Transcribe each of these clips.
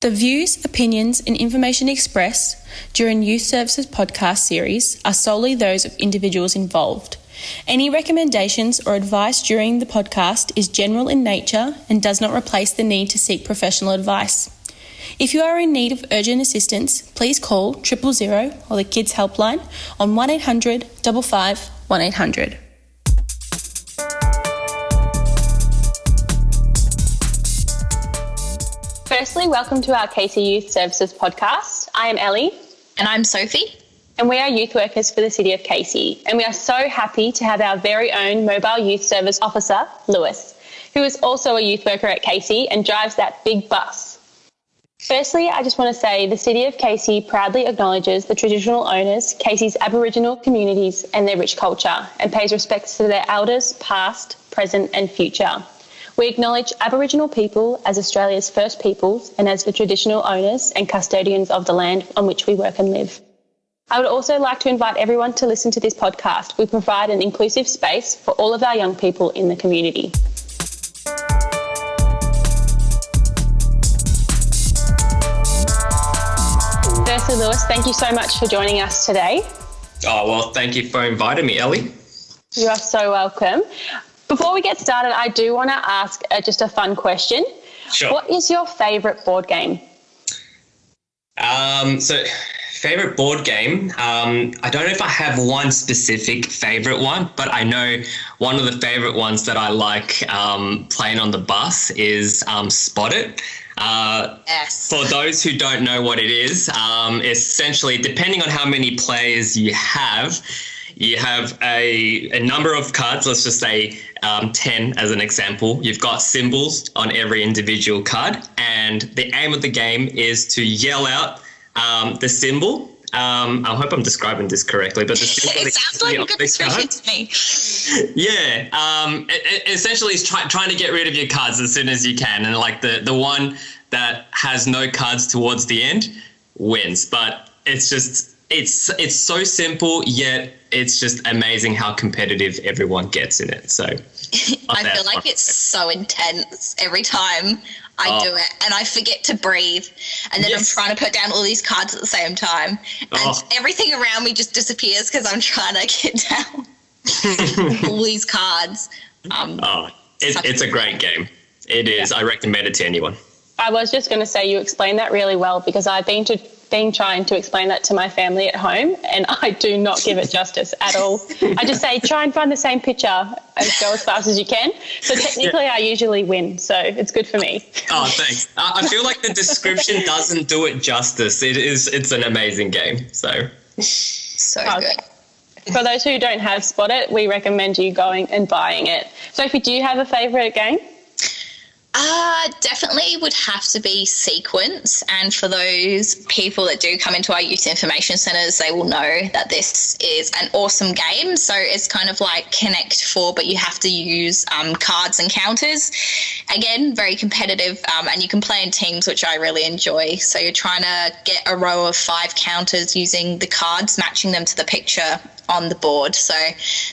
The views, opinions, and information expressed during Youth Services podcast series are solely those of individuals involved. Any recommendations or advice during the podcast is general in nature and does not replace the need to seek professional advice. If you are in need of urgent assistance, please call 000 or the Kids Helpline on 1800 55 1800. Firstly, welcome to our Casey Youth Services podcast. I am Ellie. And I'm Sophie. And we are youth workers for the City of Casey. And we are so happy to have our very own Mobile Youth Service Officer, Lewis, who is also a youth worker at Casey and drives that big bus. Firstly, I just want to say the City of Casey proudly acknowledges the traditional owners, Casey's Aboriginal communities and their rich culture, and pays respects to their elders past, present and future. We acknowledge Aboriginal people as Australia's first peoples and as the traditional owners and custodians of the land on which we work and live. I would also like to invite everyone to listen to this podcast. We provide an inclusive space for all of our young people in the community. Firstly, Lewis, thank you so much for joining us today. Oh, well, thank you for inviting me, Ellie. You are so welcome. Before we get started, I do want to ask just a fun question. Sure. What is your favourite board game? Favourite board game, I don't know if I have one specific favourite one, but I know one of the favourite ones that I like playing on the bus is Spot It. Yes. For those who don't know what it is, essentially, depending on how many players you have a number of cards, let's just say 10 as an example. You've got symbols on every individual card, and the aim of the game is to yell out the symbol. I hope I'm describing this correctly, but the symbol it sounds like a good description to me. Yeah. Essentially, it's trying to get rid of your cards as soon as you can, and like the one that has no cards towards the end wins. But it's just it's so simple, yet it's just amazing how competitive everyone gets in it. So I feel like it's so intense every time I do it, and I forget to breathe, and then I'm trying to put down all these cards at the same time, and everything around me just disappears because I'm trying to get down all these cards. It's a great game. It is. Yeah. I recommend it to anyone. I was just going to say you explained that really well, because I've been trying to explain that to my family at home, and I do not give it justice at all. I just say try and find the same picture and go as fast as you can. So technically I usually win, so it's good for me. Oh, thanks. I feel like the description doesn't do it justice. It's an amazing game. So good. For those who don't have Spot It, we recommend you going and buying it. Sophie, do you have a favourite game? Definitely would have to be Sequence, and for those people that do come into our youth information centres, they will know that this is an awesome game. So it's kind of like Connect 4, but you have to use cards and counters. Again, very competitive, and you can play in teams, which I really enjoy. So you're trying to get a row of 5 counters using the cards, matching them to the picture on the board. So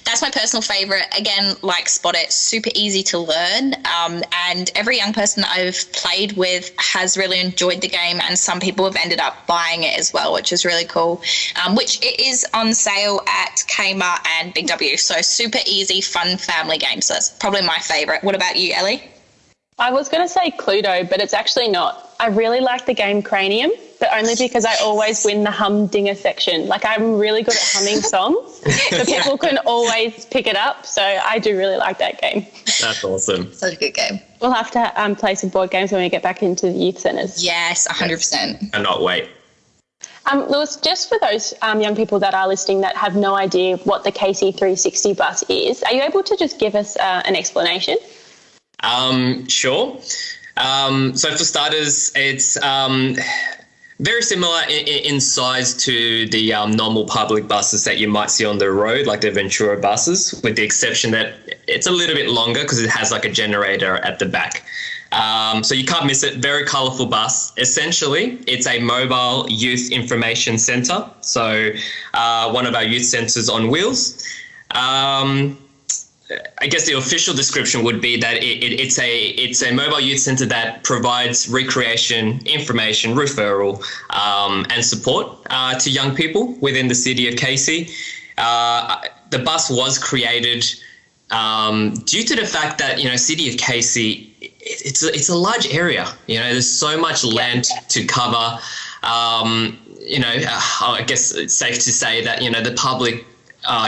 that's my personal favourite. Again, like Spot It, super easy to learn, and every young person that I've played with has really enjoyed the game, and some people have ended up buying it as well, which is really cool, which it is on sale at Kmart and Big W. So super easy, fun family game. So that's probably my favourite. What about you, Ellie? I was going to say Cluedo, but it's actually not. I really like the game Cranium, but only because I always win the humdinger section. Like, I'm really good at humming songs, so people can always pick it up. So I do really like that game. That's awesome. Such a good game. We'll have to play some board games when we get back into the youth centres. Yes, 100%. I cannot wait. Lewis, just for those young people that are listening that have no idea what the Casey 360 bus is, are you able to just give us an explanation? Sure. So for starters, it's very similar in size to the normal public buses that you might see on the road, like the Ventura buses, with the exception that it's a little bit longer because it has like a generator at the back. So you can't miss it. Very colourful bus. Essentially, it's a mobile youth information centre. So one of our youth centres on wheels. I guess the official description would be that it's a mobile youth centre that provides recreation, information, referral, and support to young people within the city of Casey. The bus was created due to the fact that, city of Casey, it's a large area. There's so much land to cover. I guess it's safe to say that, the public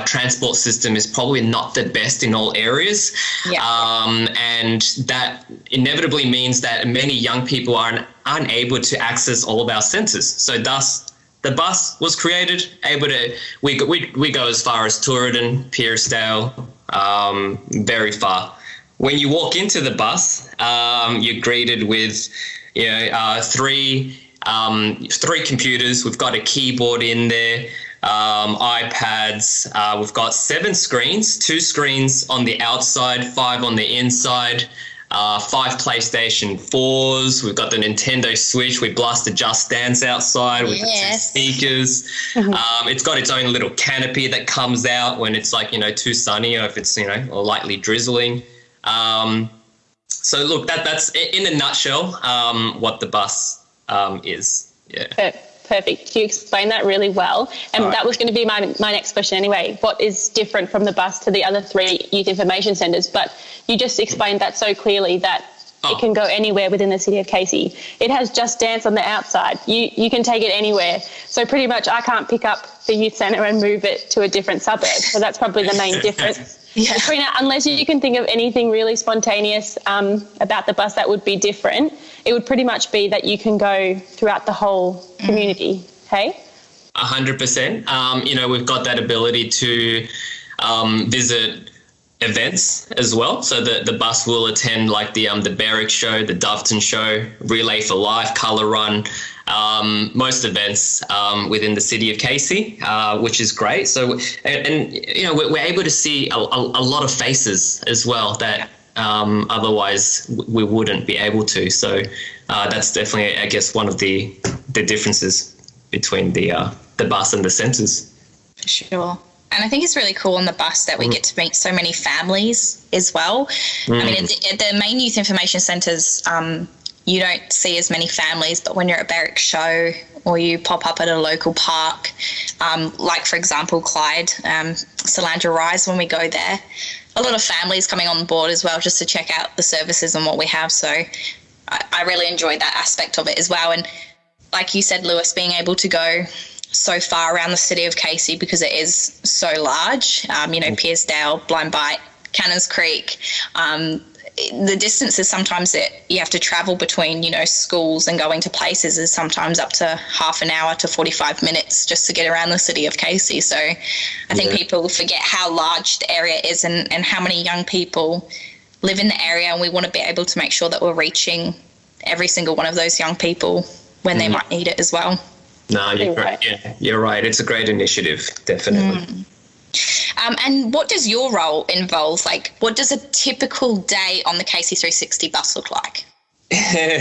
transport system is probably not the best in all areas. And that inevitably means that many young people are unable to access all of our centres. So thus, the bus was created, we go as far as Tooradin, Pearsdale, very far. When you walk into the bus, you're greeted with, three computers. We've got a keyboard in there, iPads. We've got 7 screens, 2 screens on the outside, 5 on the inside. 5 PlayStation 4s. We've got the Nintendo Switch. We blast the Just Dance outside with the 2 speakers. It's got its own little canopy that comes out when it's too sunny, or if it's lightly drizzling. So look, that's in a nutshell what the bus is. Yeah. Perfect. You explained that really well. And that was going to be my next question anyway. What is different from the bus to the other 3 youth information centres? But you just explained that so clearly that it can go anywhere within the city of Casey. It has Just Dance on the outside. You can take it anywhere. So pretty much I can't pick up the youth centre and move it to a different suburb. So that's probably the main difference. Between it, unless you can think of anything really spontaneous about the bus that would be different, it would pretty much be that you can go throughout the whole community. Hey? 100%. We've got that ability to visit events as well. So the bus will attend like the Berwick show, the Doveton show, Relay for Life, Colour Run, most events within the city of Casey, which is great. So, we're able to see a lot of faces as well that otherwise we wouldn't be able to. So that's definitely, I guess, one of the differences between the bus and the centres. Sure. And I think it's really cool on the bus that we get to meet so many families as well. I mean, at the main youth information centres, you don't see as many families, but when you're at Berwick Show or you pop up at a local park, like, for example, Clyde, Salandra Rise, when we go there, a lot of families coming on board as well just to check out the services and what we have. So I really enjoyed that aspect of it as well. And like you said, Lewis, being able to go so far around the city of Casey because it is so large, Pearsdale, Blind Bight, Cannons Creek, the distances sometimes that you have to travel between, schools and going to places is sometimes up to half an hour to 45 minutes just to get around the city of Casey. So I think people forget how large the area is and how many young people live in the area, and we want to be able to make sure that we're reaching every single one of those young people when they might need it as well. No, you're right. Yeah, you're right. It's a great initiative, definitely. And what does your role involve? Like, what does a typical day on the Casey 360 bus look like?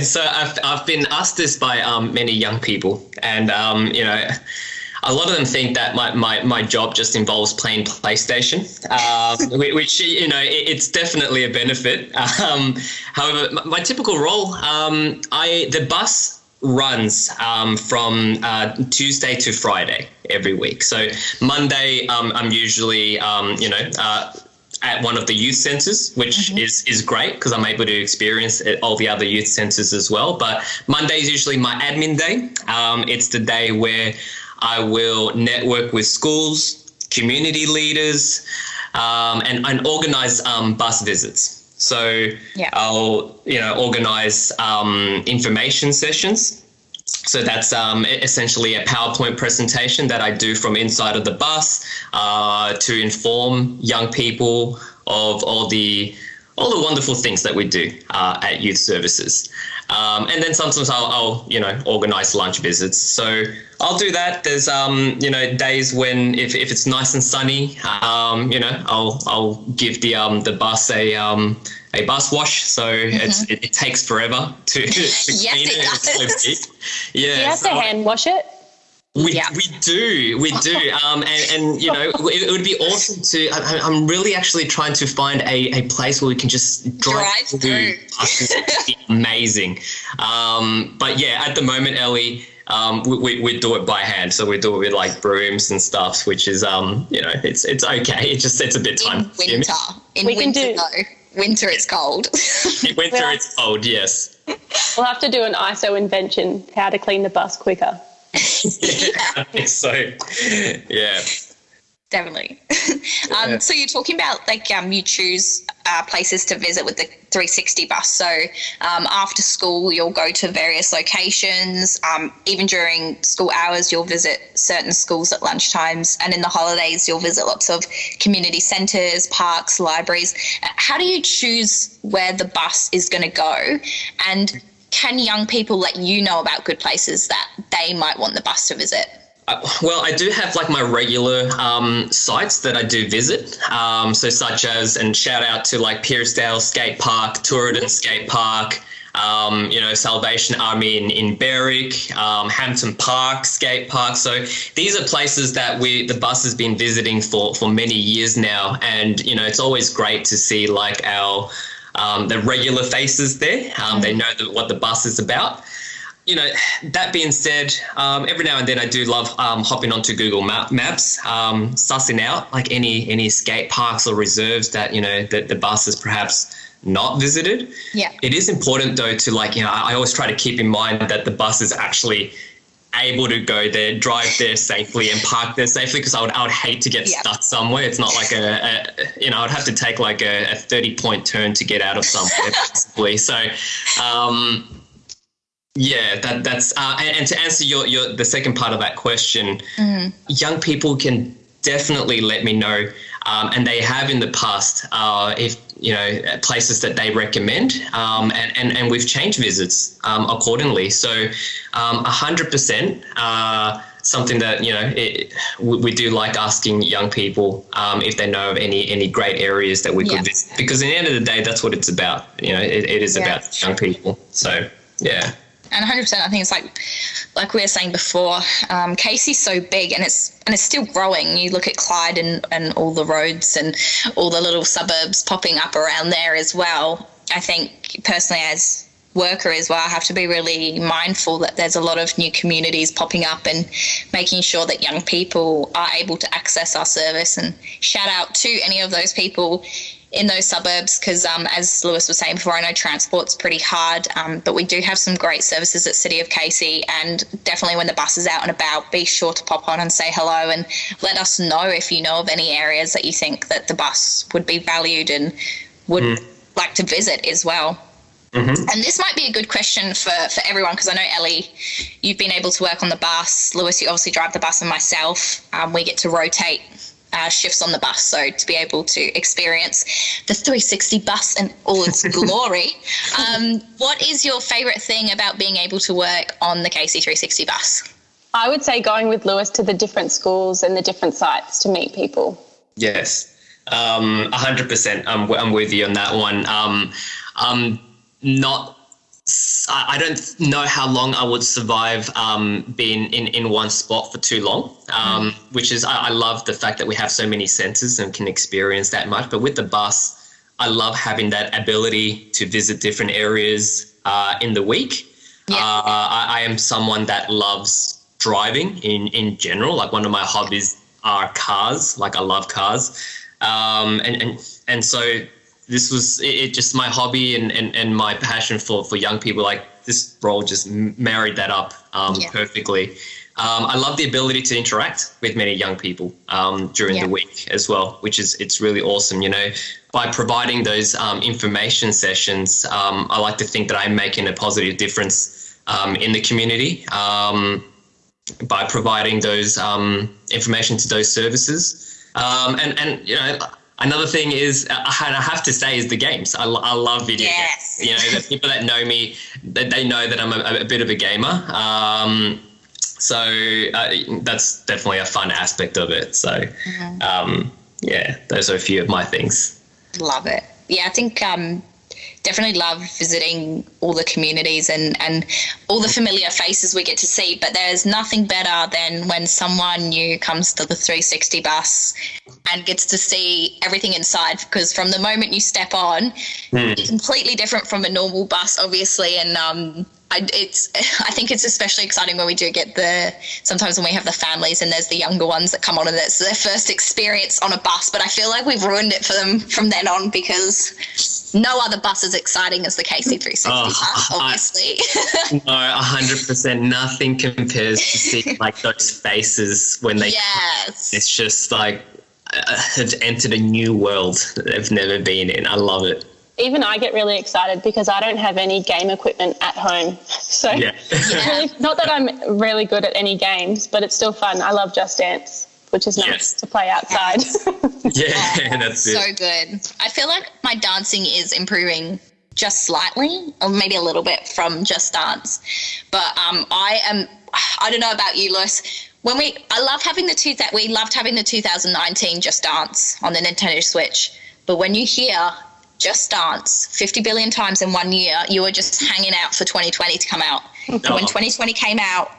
So I've been asked this by many young people, and a lot of them think that my job just involves playing PlayStation, which it's definitely a benefit. However, my typical role, the bus runs from Tuesday to Friday every week. So Monday, I'm usually at one of the youth centres, which is great because I'm able to experience all the other youth centres as well. But Monday is usually my admin day. It's the day where I will network with schools, community leaders, and organise bus visits. So I'll, organise information sessions. So that's essentially a PowerPoint presentation that I do from inside of the bus to inform young people of all the wonderful things that we do at youth services. And then sometimes I'll organise lunch visits. So I'll do that. There's days when if it's nice and sunny, I'll give the bus a bus wash. So it takes forever to clean it. It's so big. Yeah. Do you have to hand wash it? We do. And you know, it would be awesome to. I'm really actually trying to find a place where we can just drive through. Amazing. But yeah, at the moment, Ellie, we do it by hand. So we do it with like brooms and stuff, which is you know, it's okay. It's a bit time consuming. In winter, winter it's cold. In winter it's cold. Yes. We'll have to do an ISO invention, how to clean the bus quicker. Yeah, I think so. Yeah. Definitely. So you're talking about like you choose places to visit with the 360 bus. So after school, you'll go to various locations. Even during school hours, you'll visit certain schools at lunchtimes. And in the holidays, you'll visit lots of community centres, parks, libraries. How do you choose where the bus is going to go? And can young people let you know about good places that they might want the bus to visit? Well, I do have like my regular sites that I do visit. So such as, and shout out to like Pearsdale Skate Park, Tooradin Skate Park, you know, Salvation Army in Berwick, Hampton Park Skate Park. So these are places that the bus has been visiting for many years now. And, you know, it's always great to see like our the regular faces there. They know what the bus is about. You know, that being said, every now and then I do love hopping onto Google Maps, sussing out like any skate parks or reserves that, you know, that the bus has perhaps not visited. Yeah. It is important though to like, you know, I always try to keep in mind that the bus is actually able to go there, drive there safely and park there safely, because I would hate to get stuck somewhere. It's not like you know, I'd have to take like a 30-point turn to get out of somewhere basically. So, yeah, that's and to answer the second part of that question, young people can definitely let me know, and they have in the past, if you know, places that they recommend, and we've changed visits accordingly. So 100%, something that, you know, we do like asking young people if they know of any great areas that we could visit, because at the end of the day, that's what it's about. You know, it is about young people. So yeah. And 100%, I think it's like we were saying before, Casey's so big and it's still growing. You look at Clyde and all the roads and all the little suburbs popping up around there as well. I think personally as worker as well, I have to be really mindful that there's a lot of new communities popping up and making sure that young people are able to access our service. And shout out to any of those people in those suburbs, because as Lewis was saying before, I know transport's pretty hard, but we do have some great services at City of Casey, and definitely when the bus is out and about, be sure to pop on and say hello and let us know if you know of any areas that you think that the bus would be valued and would like to visit as well. And this might be a good question for everyone, because I know, Ellie, you've been able to work on the bus. Lewis, you obviously drive the bus, and myself, we get to rotate shifts on the bus, so to be able to experience the 360 bus and all its glory. What is your favourite thing about being able to work on the Casey 360 bus? I would say going with Lewis to the different schools and the different sites to meet people. Yes, 100%. I'm with you on that one. I don't know how long I would survive being in one spot for too long, which is, I love the fact that we have so many senses and can experience that much. But with the bus, I love having that ability to visit different areas in the week. Yeah. I am someone that loves driving in general. Like, one of my hobbies are cars. Like, I love cars. And so this was it just my hobby and my passion for young people. Like, this role just married that up perfectly. I love the ability to interact with many young people during the week as well, it's really awesome. You know, by providing those information sessions, I like to think that I'm making a positive difference in the community by providing those information to those services. And you know, another thing is, I have to say, is the games. I love video games. You know, the people that know me, they know that I'm a bit of a gamer. So that's definitely a fun aspect of it. So, those are a few of my things. Love it. Yeah, I think definitely love visiting all the communities and all the familiar faces we get to see. But there's nothing better than when someone new comes to the 360 bus and gets to see everything inside, because from the moment you step on, it's completely different from a normal bus, obviously. And I think it's especially exciting when we do get sometimes when we have the families and there's the younger ones that come on and it's their first experience on a bus. But I feel like we've ruined it for them from then on, because no other bus is exciting as the KC360 bus, obviously. No, 100%. Nothing compares to see like those faces when they Yes. It's just like have entered a new world that they've never been in. I love it. Even I get really excited because I don't have any game equipment at home. So really, not that I'm really good at any games, but it's still fun. I love Just Dance, which is nice to play outside. That's it. So good. I feel like my dancing is improving just slightly, or maybe a little bit from Just Dance. But I don't know about you, Lewis. We loved having the 2019 Just Dance on the Nintendo Switch. But when you hear Just Dance 50 billion times in 1 year, you were just hanging out for 2020 to come out. When 2020 came out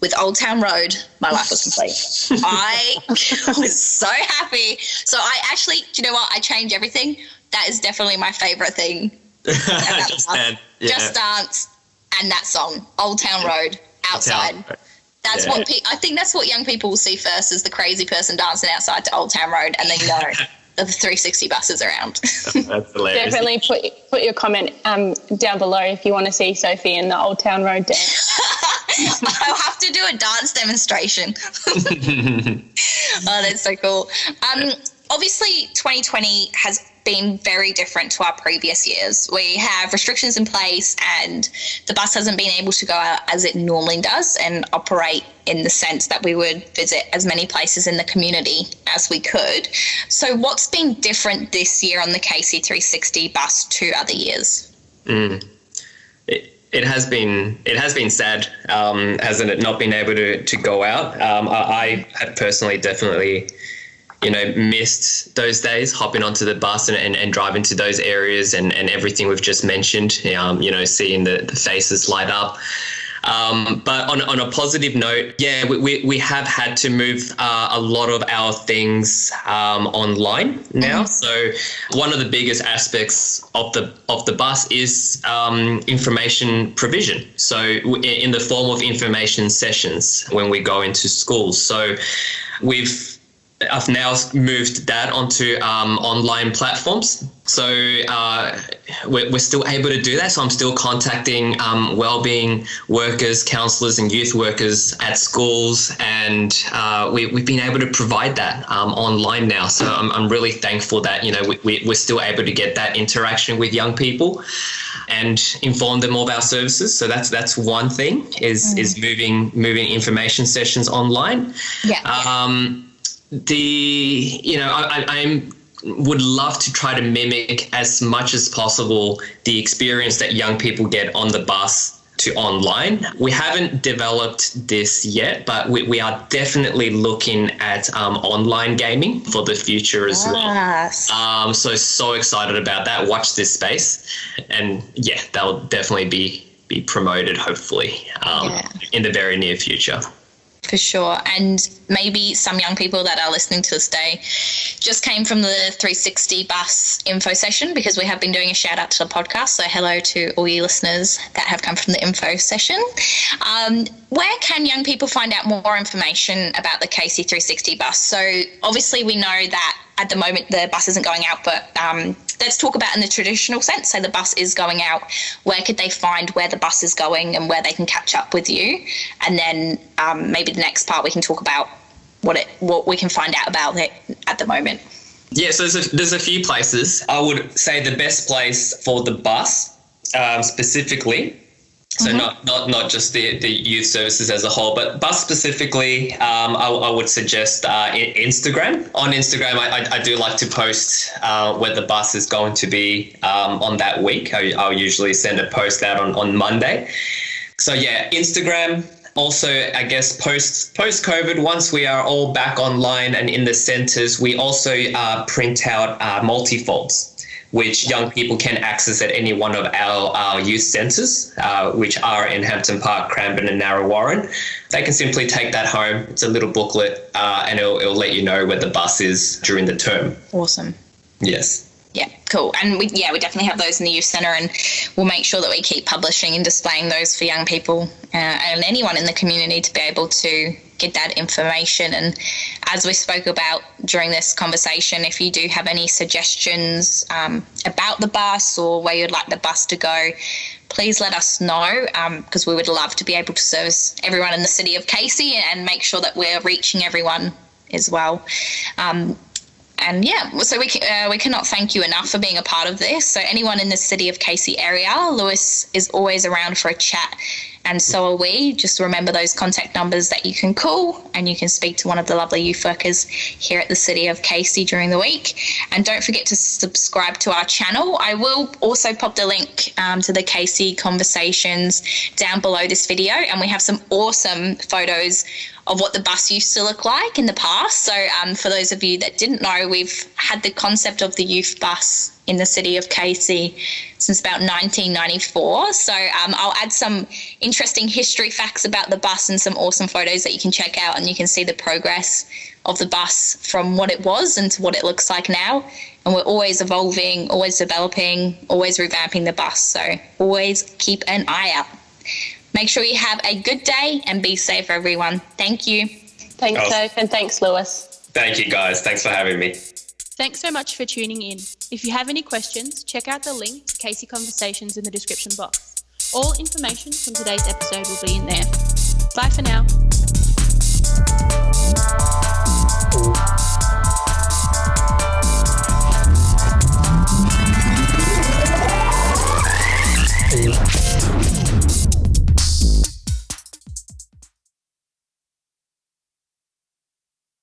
with Old Town Road, my life was complete. I was so happy. So I actually, do you know what? I changed everything. That is definitely my favorite thing. Just Dance and that song, Old Town Road, outside. That's what I think that's what young people will see first, is the crazy person dancing outside to Old Town Road, and then the 360 buses around. That's hilarious. Definitely put your comment down below if you want to see Sophie in the Old Town Road dance. I'll have to do a dance demonstration. Oh, that's so cool. Obviously, 2020 has been very different to our previous years. We have restrictions in place and the bus hasn't been able to go out as it normally does and operate in the sense that we would visit as many places in the community as we could. So what's been different this year on the KC360 bus to other years? It has been sad, hasn't it, not being able to go out. I had personally definitely missed those days, hopping onto the bus and driving to those areas and everything we've just mentioned, seeing the faces light up. But on a positive note, we have had to move a lot of our things online now. So one of the biggest aspects of the bus is information provision. So in the form of information sessions when we go into schools. So I've now moved that onto online platforms. So we're still able to do that. So I'm still contacting wellbeing workers, counsellors and youth workers at schools. And we've been able to provide that online now. So I'm really thankful that, we're still able to get that interaction with young people and inform them of our services. So that's one thing is moving information sessions online. I would love to try to mimic as much as possible the experience that young people get on the bus to online. We haven't developed this yet, but we are definitely looking at online gaming for the future as well. So excited about that. Watch this space. And that'll definitely be promoted, hopefully, in the very near future. For sure. And maybe some young people that are listening to this day just came from the 360 bus info session, because we have been doing a shout out to the podcast. So hello to all you listeners that have come from the info session. Where can young people find out more information about the KC360 bus? So obviously we know that at the moment the bus isn't going out, but let's talk about in the traditional sense. So the bus is going out. Where could they find where the bus is going and where they can catch up with you? And then maybe the next part we can talk about what we can find out about it at the moment. Yeah, so there's a few places. I would say the best place for the bus specifically, so not just the youth services as a whole, but bus specifically, I would suggest Instagram. On Instagram, I do like to post where the bus is going to be on that week. I'll usually send a post out on Monday. So Instagram. Also, I guess post-COVID, once we are all back online and in the centres, we also print out multifolds which young people can access at any one of our youth centres, which are in Hampton Park, Cranbourne and Narre Warren. They can simply take that home. It's a little booklet, and it'll let you know where the bus is during the term. Awesome. Yes. Yeah, cool. And we definitely have those in the youth centre, and we'll make sure that we keep publishing and displaying those for young people and anyone in the community to be able to get that information. And as we spoke about during this conversation, if you do have any suggestions about the bus or where you'd like the bus to go, please let us know, because we would love to be able to service everyone in the city of Casey and make sure that we're reaching everyone as well. And yeah, so we cannot thank you enough for being a part of this. So anyone in the city of Casey area, Lewis is always around for a chat, and so are we. Just remember those contact numbers that you can call, and you can speak to one of the lovely youth workers here at the city of Casey during the week. And don't forget to subscribe to our channel. I will also pop the link to the Casey Conversations down below this video, and we have some awesome photos of what the bus used to look like in the past. So for those of you that didn't know, we've had the concept of the youth bus in the city of Casey since about 1994. So I'll add some interesting history facts about the bus and some awesome photos that you can check out, and you can see the progress of the bus from what it was and to what it looks like now. And we're always evolving, always developing, always revamping the bus. So always keep an eye out. Make sure you have a good day and be safe, everyone. Thank you. Thanks, Soph, and thanks, Lewis. Thank you, guys. Thanks for having me. Thanks so much for tuning in. If you have any questions, check out the link to Casey Conversations in the description box. All information from today's episode will be in there. Bye for now.